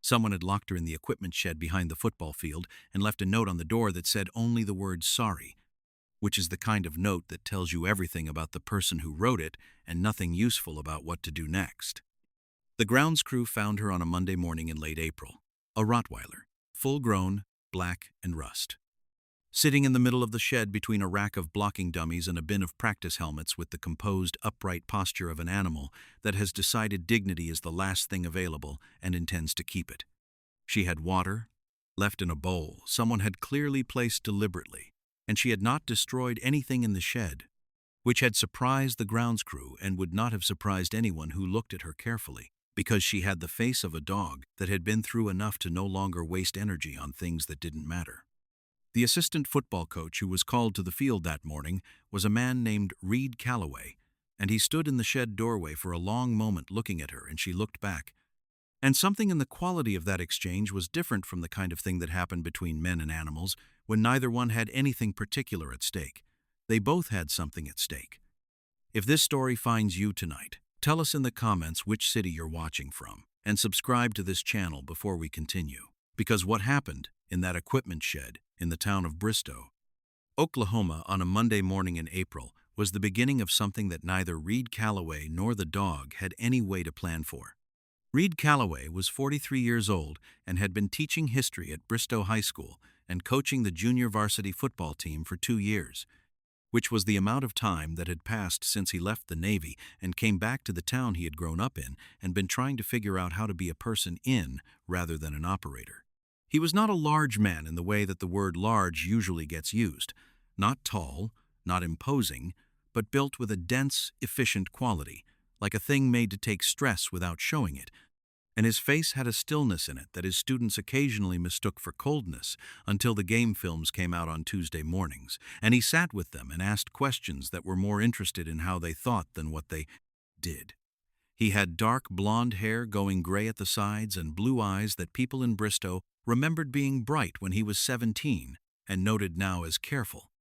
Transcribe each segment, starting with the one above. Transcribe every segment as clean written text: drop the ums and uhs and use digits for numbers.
Someone had locked her in the equipment shed behind the football field and left a note on the door that said only the word sorry, which is the kind of note that tells you everything about the person who wrote it and nothing useful about what to do next. The grounds crew found her on a Monday morning in late April, a Rottweiler, full-grown, black and rust, sitting in the middle of the shed between a rack of blocking dummies and a bin of practice helmets with the composed, upright posture of an animal that has decided dignity is the last thing available and intends to keep it. She had water, left in a bowl someone had clearly placed deliberately, and she had not destroyed anything in the shed, which had surprised the grounds crew and would not have surprised anyone who looked at her carefully, because she had the face of a dog that had been through enough to no longer waste energy on things that didn't matter. The assistant football coach who was called to the field that morning was a man named Reed Calloway, and he stood in the shed doorway for a long moment looking at her, and she looked back. And something in the quality of that exchange was different from the kind of thing that happened between men and animals when neither one had anything particular at stake. They both had something at stake. If this story finds you tonight, tell us in the comments which city you're watching from, and subscribe to this channel before we continue. Because what happened in that equipment shed in the town of Bristow, Oklahoma on a Monday morning in April was the beginning of something that neither Reed Calloway nor the dog had any way to plan for. Reed Calloway was 43 years old and had been teaching history at Bristow High School and coaching the junior varsity football team for 2 years, which was the amount of time that had passed since he left the Navy and came back to the town he had grown up in and been trying to figure out how to be a person in rather than an operator. He was not a large man in the way that the word large usually gets used, not tall, not imposing, but built with a dense, efficient quality, like a thing made to take stress without showing it, and his face had a stillness in it that his students occasionally mistook for coldness until the game films came out on Tuesday mornings, and he sat with them and asked questions that were more interested in how they thought than what they did. He had dark blonde hair going gray at the sides and blue eyes that people in Bristow remembered being bright when he was 17 and noted now as careful.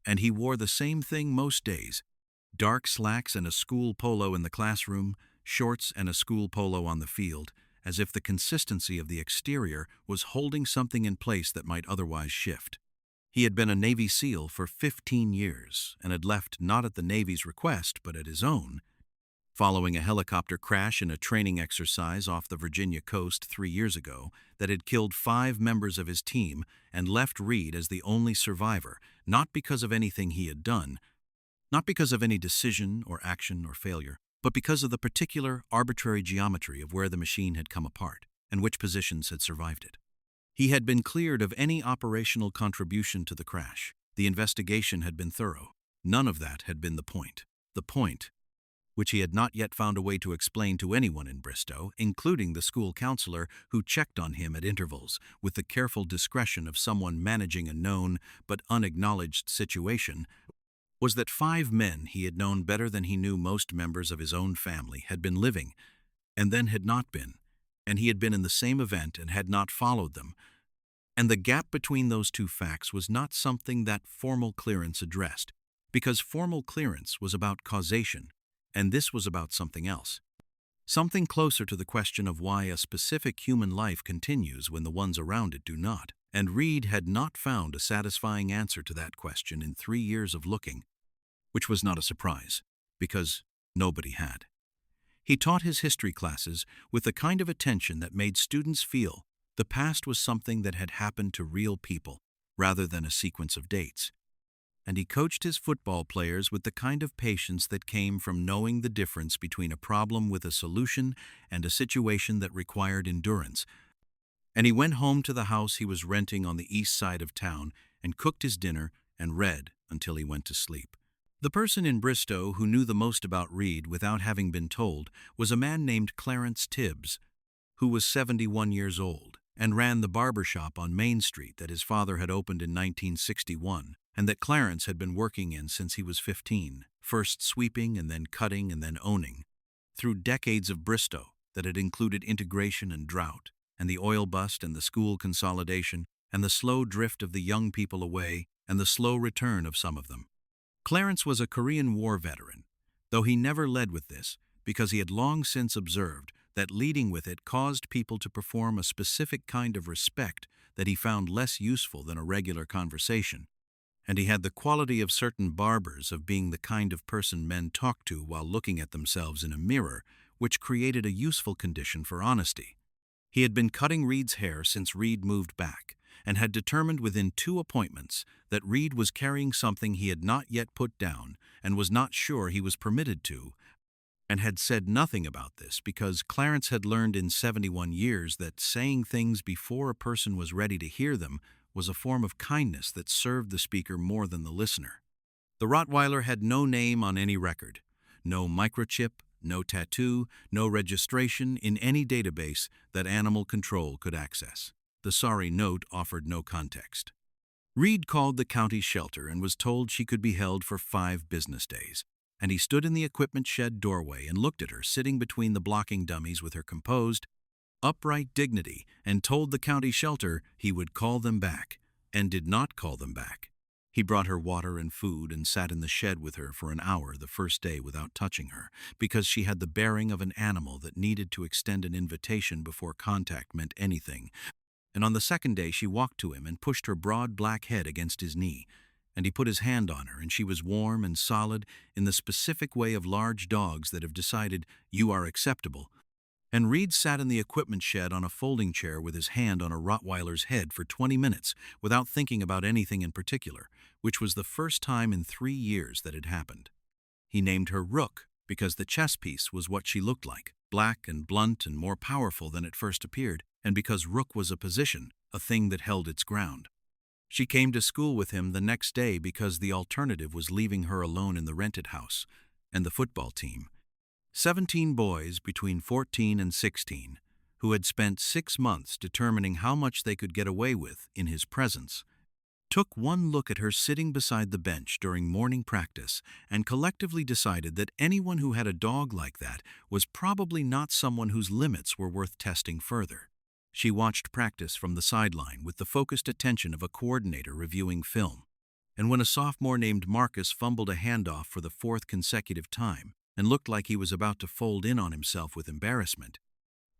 And he wore the same thing most days: dark slacks and a school polo in the classroom, shorts and a school polo on the field, as if the consistency of the exterior was holding something in place that might otherwise shift. He had been a Navy SEAL for 15 years and had left not at the Navy's request but at his own, following a helicopter crash in a training exercise off the Virginia coast 3 years ago that had killed 5 members of his team and left Reed as the only survivor, not because of anything he had done, not because of any decision or action or failure, but because of the particular arbitrary geometry of where the machine had come apart and which positions had survived it. He had been cleared of any operational contribution to the crash. The investigation had been thorough. None of that had been the point. The point, which he had not yet found a way to explain to anyone in Bristow, including the school counselor who checked on him at intervals with the careful discretion of someone managing a known but unacknowledged situation, was that 5 men he had known better than he knew most members of his own family had been living, and then had not been, and he had been in the same event and had not followed them. And the gap between those two facts was not something that formal clearance addressed, because formal clearance was about causation, and this was about something else. Something closer to the question of why a specific human life continues when the ones around it do not. And Reed had not found a satisfying answer to that question in 3 years of looking, which was not a surprise, because nobody had. He taught his history classes with the kind of attention that made students feel the past was something that had happened to real people, rather than a sequence of dates. And he coached his football players with the kind of patience that came from knowing the difference between a problem with a solution and a situation that required endurance. And he went home to the house he was renting on the east side of town and cooked his dinner and read until he went to sleep. The person in Bristow who knew the most about Reed without having been told was a man named Clarence Tibbs, who was 71 years old and ran the barber shop on Main Street that his father had opened in 1961 and that Clarence had been working in since he was 15, first sweeping and then cutting and then owning, through decades of Bristow that had included integration and drought, and the oil bust and the school consolidation, and the slow drift of the young people away, and the slow return of some of them. Clarence was a Korean War veteran, though he never led with this, because he had long since observed that leading with it caused people to perform a specific kind of respect that he found less useful than a regular conversation. And he had the quality of certain barbers of being the kind of person men talk to while looking at themselves in a mirror, which created a useful condition for honesty. He had been cutting Reed's hair since Reed moved back, and had determined within 2 appointments that Reed was carrying something he had not yet put down and was not sure he was permitted to, and had said nothing about this because Clarence had learned in 71 years that saying things before a person was ready to hear them was a form of kindness that served the speaker more than the listener. The Rottweiler had no name on any record, no microchip, no tattoo, no registration in any database that animal control could access. The sorry note offered no context. Reed called the county shelter and was told she could be held for 5 business days, and he stood in the equipment shed doorway and looked at her sitting between the blocking dummies with her composed, upright dignity, and told the county shelter he would call them back, and did not call them back. He brought her water and food and sat in the shed with her for an hour the first day without touching her, because she had the bearing of an animal that needed to extend an invitation before contact meant anything. And on the second day she walked to him and pushed her broad black head against his knee, and he put his hand on her, and she was warm and solid in the specific way of large dogs that have decided you are acceptable. And Reed sat in the equipment shed on a folding chair with his hand on a Rottweiler's head for 20 minutes without thinking about anything in particular, which was the first time in 3 years that had happened. He named her Rook because the chess piece was what she looked like, black and blunt and more powerful than it first appeared, and because Rook was a position, a thing that held its ground. She came to school with him the next day because the alternative was leaving her alone in the rented house, and the football team. 17 boys between 14 and 16, who had spent 6 months determining how much they could get away with in his presence, took one look at her sitting beside the bench during morning practice and collectively decided that anyone who had a dog like that was probably not someone whose limits were worth testing further. She watched practice from the sideline with the focused attention of a coordinator reviewing film. And when a sophomore named Marcus fumbled a handoff for the 4th consecutive time and looked like he was about to fold in on himself with embarrassment,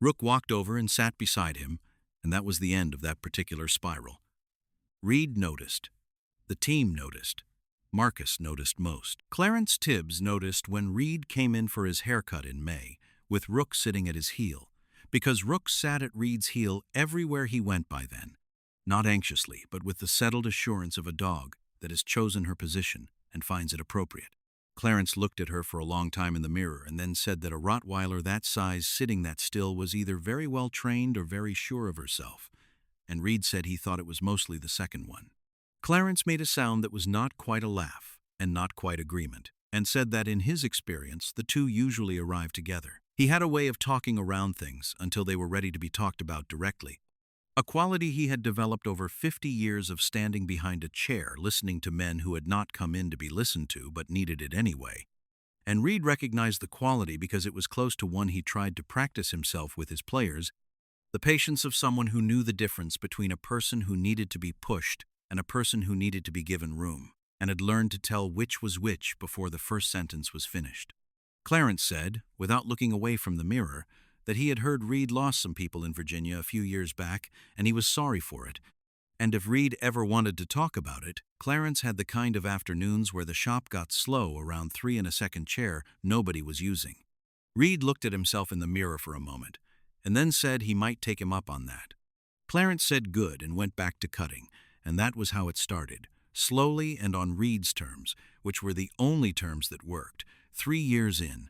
Rook walked over and sat beside him, and that was the end of that particular spiral. Reed noticed. The team noticed. Marcus noticed most. Clarence Tibbs noticed when Reed came in for his haircut in May, with Rook sitting at his heel, because Rook sat at Reed's heel everywhere he went by then, not anxiously, but with the settled assurance of a dog that has chosen her position and finds it appropriate. Clarence looked at her for a long time in the mirror and then said that a Rottweiler that size sitting that still was either very well trained or very sure of herself, and Reed said he thought it was mostly the second one. Clarence made a sound that was not quite a laugh and not quite agreement, and said that in his experience the two usually arrived together. He had a way of talking around things until they were ready to be talked about directly, a quality he had developed over 50 years of standing behind a chair listening to men who had not come in to be listened to but needed it anyway. And Reed recognized the quality because it was close to one he tried to practice himself with his players, the patience of someone who knew the difference between a person who needed to be pushed and a person who needed to be given room, and had learned to tell which was which before the first sentence was finished. Clarence said, without looking away from the mirror, that he had heard Reed lost some people in Virginia a few years back, and he was sorry for it. And if Reed ever wanted to talk about it, Clarence had the kind of afternoons where the shop got slow around 3 in a second chair nobody was using. Reed looked at himself in the mirror for a moment, and then said he might take him up on that. Clarence said good and went back to cutting, and that was how it started, slowly and on Reed's terms, which were the only terms that worked, 3 years in.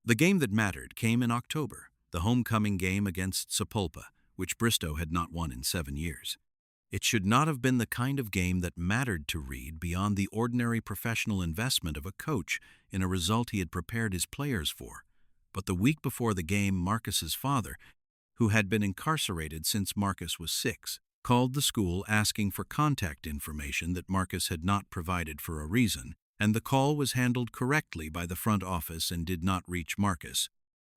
The game that mattered came in October, the homecoming game against Sepulpa, which Bristow had not won in 7 years. It should not have been the kind of game that mattered to Reed beyond the ordinary professional investment of a coach in a result he had prepared his players for. But the week before the game, Marcus's father, who had been incarcerated since Marcus was 6, called the school asking for contact information that Marcus had not provided for a reason, and the call was handled correctly by the front office and did not reach Marcus.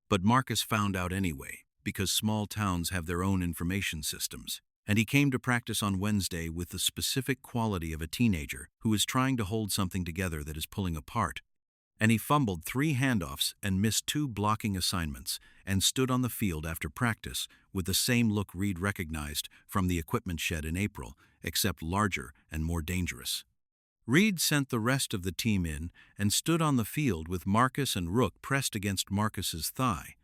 But Marcus found out anyway, because small towns have their own information systems, and he came to practice on Wednesday with the specific quality of a teenager who is trying to hold something together that is pulling apart. And he fumbled 3 handoffs and missed 2 blocking assignments and stood on the field after practice with the same look Reed recognized from the equipment shed in April, except larger and more dangerous. Reed sent the rest of the team in and stood on the field with Marcus and Rook pressed against Marcus's thigh.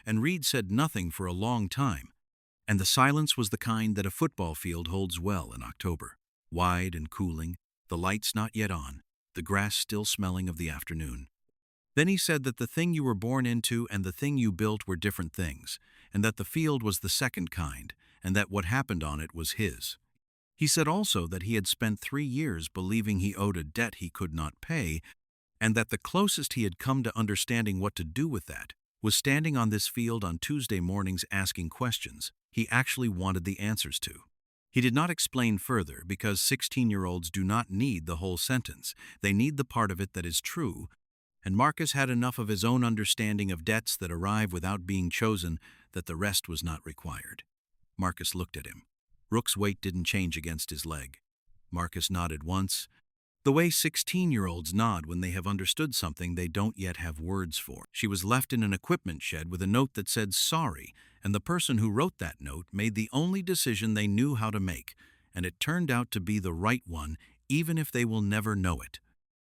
And Reed said nothing for a long time, and the silence was the kind that a football field holds well in October. Wide and cooling, the lights not yet on, the grass still smelling of the afternoon. Then he said that the thing you were born into and the thing you built were different things, and that the field was the second kind, and that what happened on it was his. He said also that he had spent 3 years believing he owed a debt he could not pay, and that the closest he had come to understanding what to do with that was standing on this field on Tuesday mornings asking questions he actually wanted the answers to. He did not explain further because 16-year-olds do not need the whole sentence. They need the part of it that is true, and Marcus had enough of his own understanding of debts that arrive without being chosen that the rest was not required. Marcus looked at him. Rook's weight didn't change against his leg. Marcus nodded once, the way 16-year-olds nod when they have understood something they don't yet have words for. She was left in an equipment shed with a note that said sorry, and the person who wrote that note made the only decision they knew how to make, and it turned out to be the right one, even if they will never know it.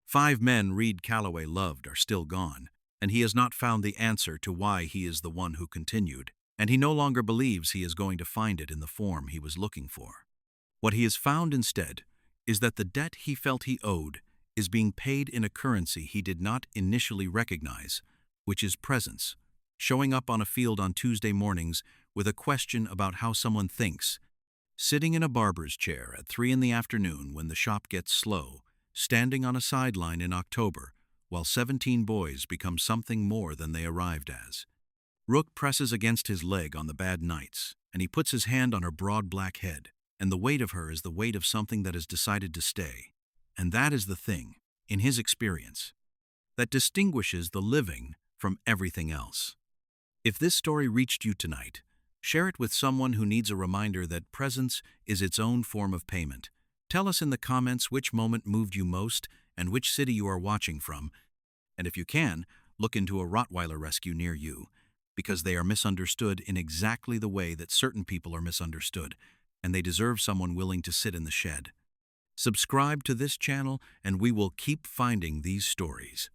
5 men Reed Calloway loved are still gone, and he has not found the answer to why he is the one who continued, and he no longer believes he is going to find it in the form he was looking for. What he has found instead is that the debt he felt he owed is being paid in a currency he did not initially recognize, which is presence, showing up on a field on Tuesday mornings with a question about how someone thinks, sitting in a barber's chair at 3 in the afternoon when the shop gets slow, standing on a sideline in October while 17 boys become something more than they arrived as. Rook presses against his leg on the bad nights, and he puts his hand on her broad black head, and the weight of her is the weight of something that has decided to stay. And that is the thing, in his experience, that distinguishes the living from everything else. If this story reached you tonight, share it with someone who needs a reminder that presence is its own form of payment. Tell us in the comments which moment moved you most and which city you are watching from. And if you can, look into a Rottweiler rescue near you, because they are misunderstood in exactly the way that certain people are misunderstood, and they deserve someone willing to sit in the shed. Subscribe to this channel, and we will keep finding these stories.